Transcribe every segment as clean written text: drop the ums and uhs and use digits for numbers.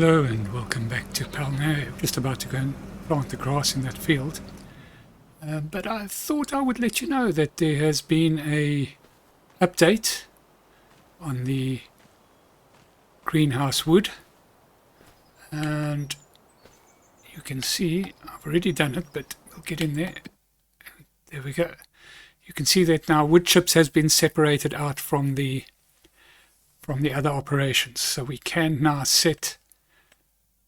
Hello and welcome back to Pallegney. I'm just about to go and plant the grass in that field. But I thought I would let you know that there has been a update on the greenhouse wood. And you can see, I've already done it, but we'll get in there. There we go. You can see that now wood chips has been separated out from the other operations. So we can now set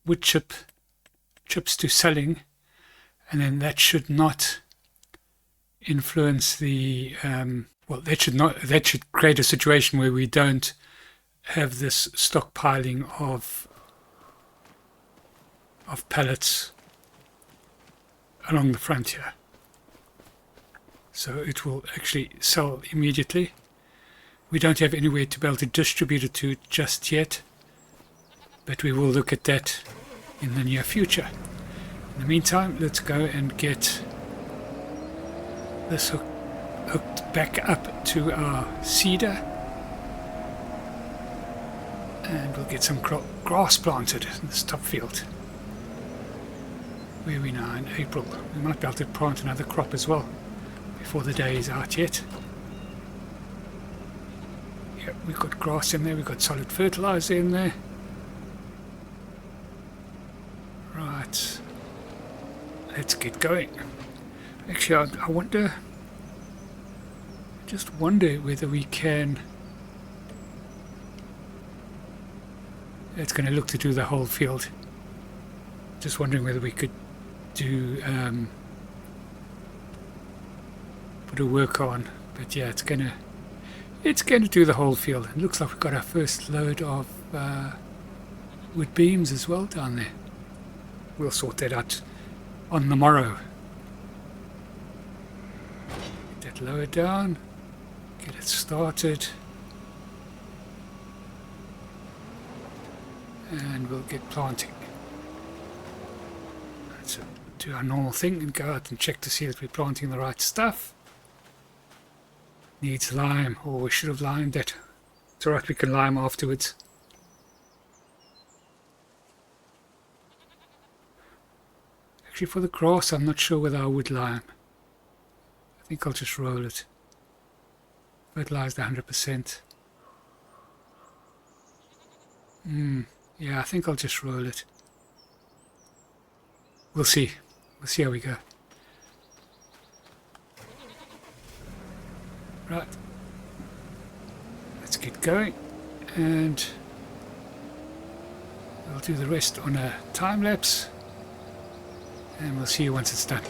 wood chips to selling, and then that should not influence the that should create a situation where we don't have this stockpiling of pallets along the front here. So it will actually sell immediately. We don't have anywhere to be able to distribute it to just yet, but we will look at that in the near future. In the meantime, let's go and get this hooked back up to our seeder, and we'll get some grass planted in this top field. Where are we now? In April. We might be able to plant another crop as well before the day is out yet. Yeah, we've got grass in there, we've got solid fertilizer in there. Right, let's get going. Actually, I just wonder whether we can. It's going to look to do the whole field. Just wondering whether we could do put a work on, but yeah, it's going to do the whole field. It looks like we've got our first load of wood beams as well down there. We'll sort that out on the morrow. Get that lower down, get it started, and we'll get planting. So do our normal thing and go out and check to see that we're planting the right stuff. Needs lime, or we should have limed it. It's alright, we can lime afterwards. Actually, for the grass, I'm not sure whether I would lime. I think I'll just roll it. Fertilized 100%. Yeah, I think I'll just roll it. We'll see. We'll see how we go. Right. Let's get going. And we'll do the rest on a time lapse. And we'll see you once it's done.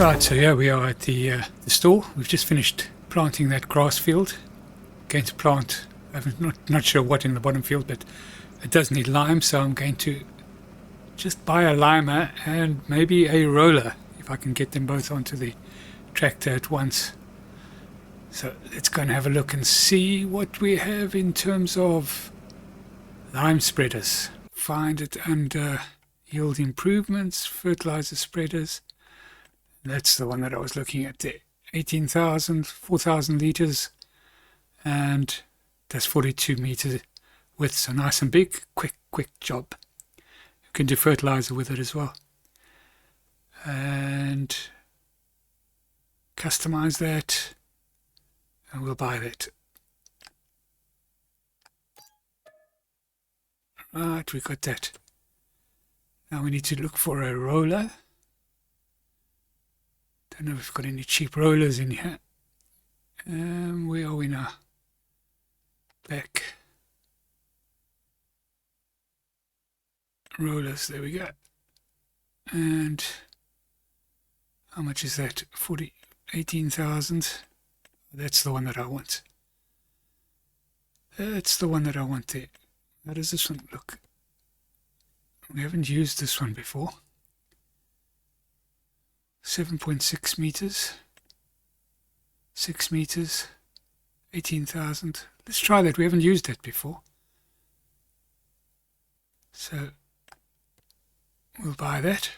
Right, so here we are at the store. We've just finished planting that grass field. Going to plant, I'm not sure what in the bottom field, but it does need lime, so I'm going to just buy a limer and maybe a roller, if I can get them both onto the tractor at once. So let's go and have a look and see what we have in terms of lime spreaders. Find it under yield improvements, fertilizer spreaders. That's the one that I was looking at there. 18,000, 4,000 litres, and that's 42 metres width, so nice and big, quick job. You can do fertilizer with it as well. And customize that, and we'll buy that. Right, we got that. Now we need to look for a roller. Don't know if we've got any cheap rollers in here. Where are we now? Back. Rollers, there we go. And how much is that? 18,000. That's the one that I want. That's the one that I want there. How does this one look? We haven't used this one before. 7.6 meters, 6 meters, 18,000. Let's try that. We haven't used that before. So we'll buy that.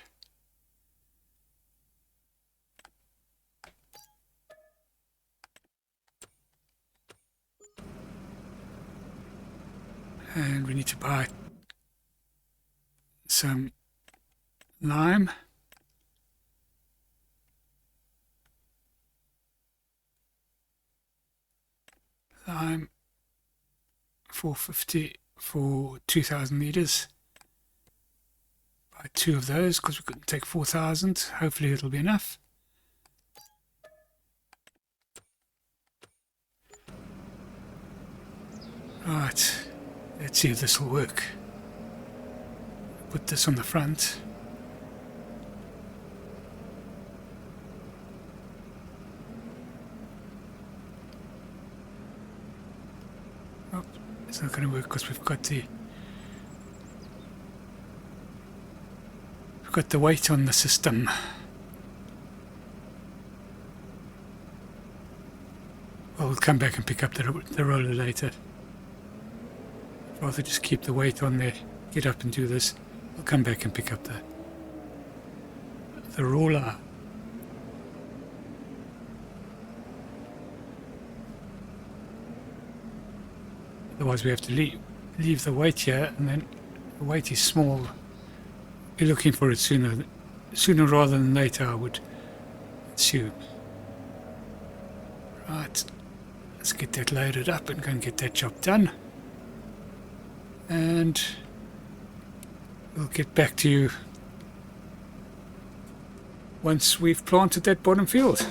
And we need to buy some lime. Lime 450 for 2,000 litres. Buy 2 of those because we couldn't take 4,000. Hopefully it'll be enough. Right, let's see if this will work. Put this on the front. Oh, it's not going to work because we've got the weight on the system. Well, we'll come back and pick up the roller later. I'd rather just keep the weight on there, get up and do this. We'll come back and pick up the roller. Otherwise we have to leave the weight here, and then the weight is small. Be looking for it sooner rather than later, I would assume. Right, let's get that loaded up and go and get that job done. And we'll get back to you once we've planted that bottom field.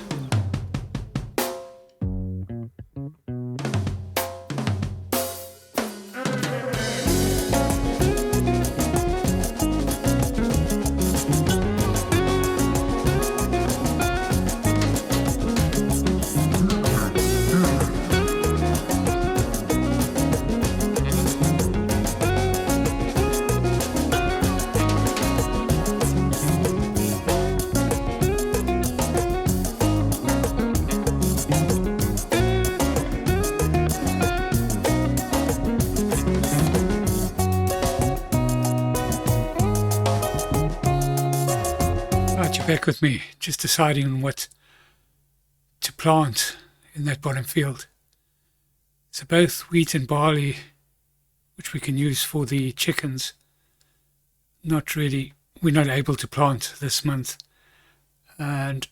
Back with me, just deciding on what to plant in that bottom field. So both wheat and barley, which we can use for the chickens, we're not able to plant this month, and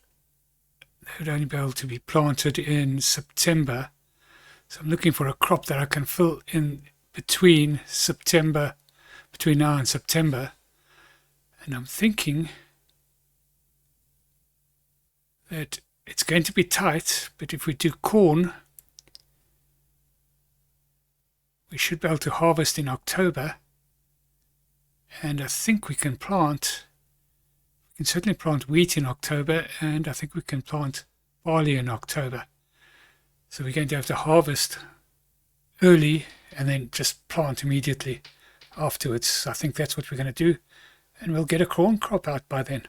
they would only be able to be planted in September. So I'm looking for a crop that I can fill in between now and September, and I'm thinking that it's going to be tight, but if we do corn, we should be able to harvest in October, and I think we can plant can certainly plant wheat in October, and I think we can plant barley in October. So we're going to have to harvest early and then just plant immediately afterwards. I think that's what we're going to do, and we'll get a corn crop out by then.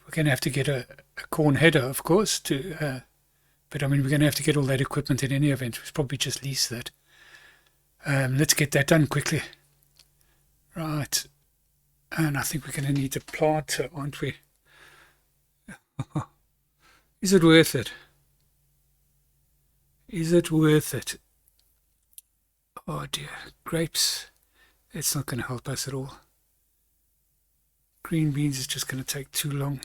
We're going to have to get a corn header, of course, but I mean, we're going to have to get all that equipment in any event. We'll probably just lease that. Let's get that done quickly. Right. And I think we're going to need a planter, aren't we? Is it worth it? Is it worth it? Oh dear, grapes. It's not going to help us at all. Green beans is just going to take too long.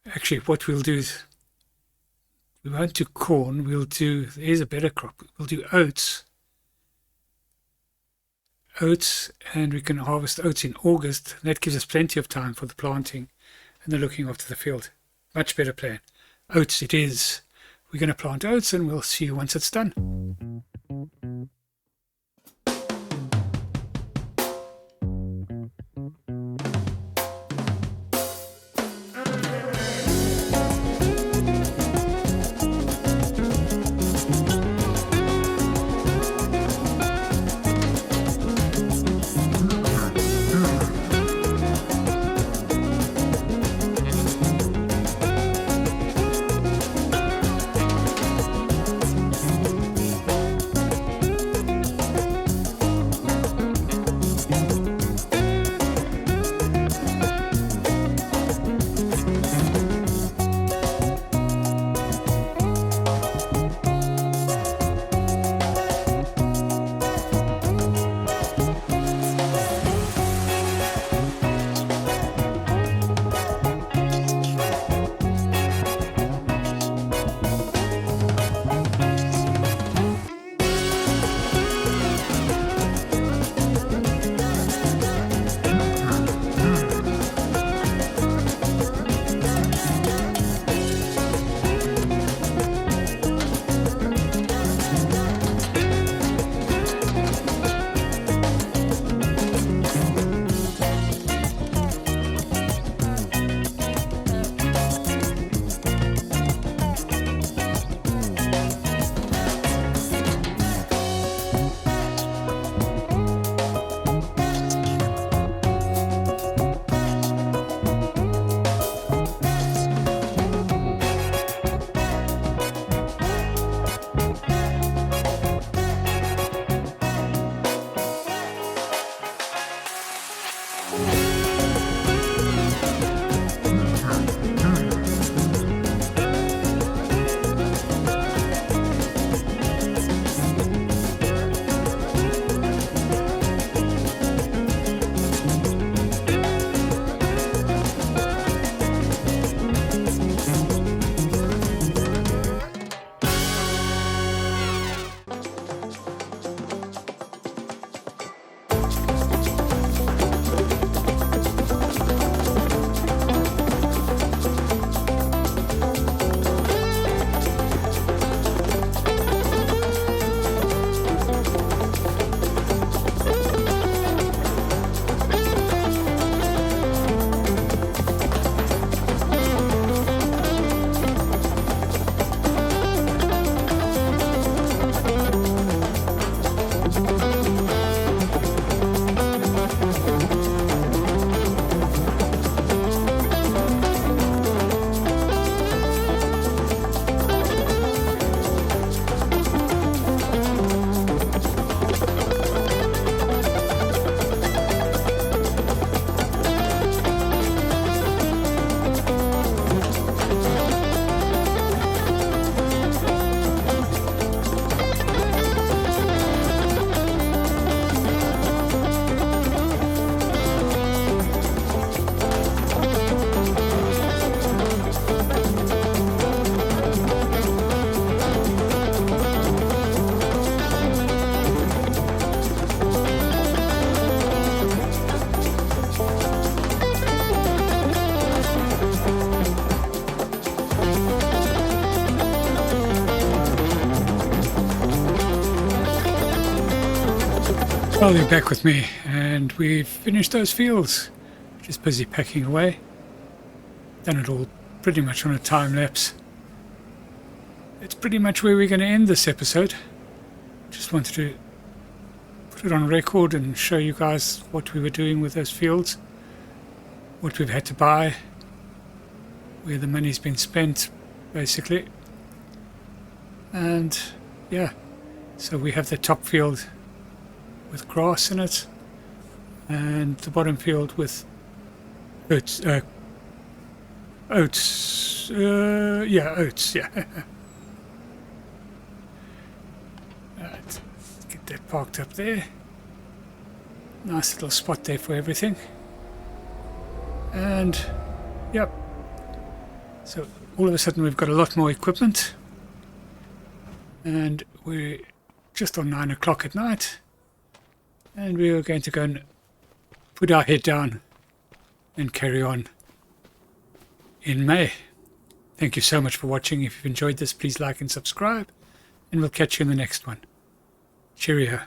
Actually, what we'll do is, we won't do corn, there's a better crop. We'll do oats. And we can harvest oats in August. That gives us plenty of time for the planting and the looking after the field. Much better plan. Oats it is. We're going to plant oats, and we'll see you once it's done. Well, you're back with me, and we've finished those fields. Just busy packing away. Done it all pretty much on a time lapse. It's pretty much where we're going to end this episode. Just wanted to put it on record and show you guys what we were doing with those fields, what we've had to buy, where the money's been spent, basically. And yeah, so we have the top field with grass in it, and the bottom field with oats. Oats. Yeah. Right, get that parked up there. Nice little spot there for everything. And yep. So all of a sudden we've got a lot more equipment, and we're just on 9 o'clock at night, and we are going to go and put our head down and carry on in May. Thank you so much for watching. If you've enjoyed this, please like and subscribe, and we'll catch you in the next one. Cheerio.